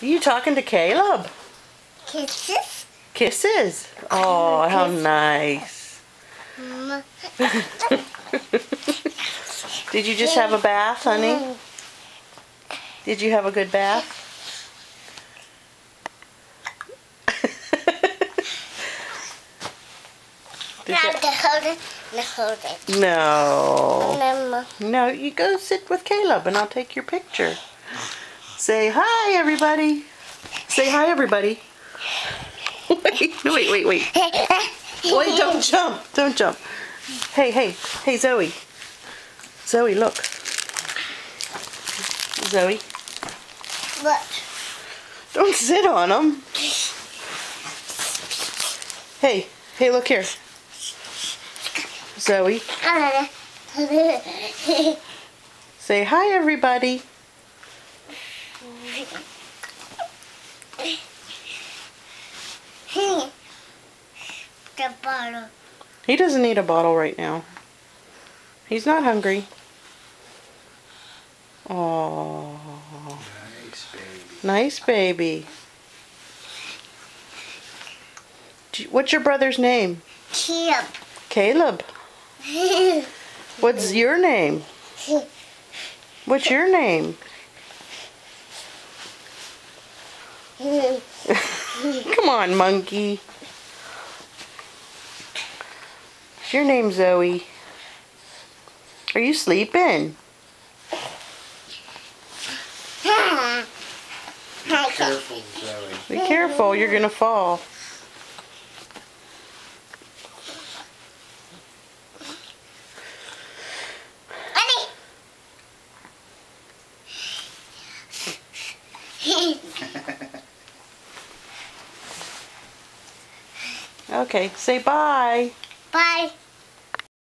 You talking to Caleb? Kisses? Kisses? Oh, how nice. Did you just have a bath, honey? Did you have a good bath? No. No, you go sit with Caleb and I'll take your picture. Say hi, everybody. Say hi, everybody. Wait. Wait, don't jump. Don't jump. Hey, Zoe. Zoe, look. Zoe. What? Don't sit on them. Hey, look here. Zoe. Say hi, everybody. The bottle. He doesn't need a bottle right now. He's not hungry. Oh, nice baby. What's your brother's name? Caleb. Caleb. What's your name? What's your name? Come on, monkey. What's your name, Zoe? Are you sleeping? Be careful, Zoe. Be careful, you're gonna fall. Okay, say bye. Bye.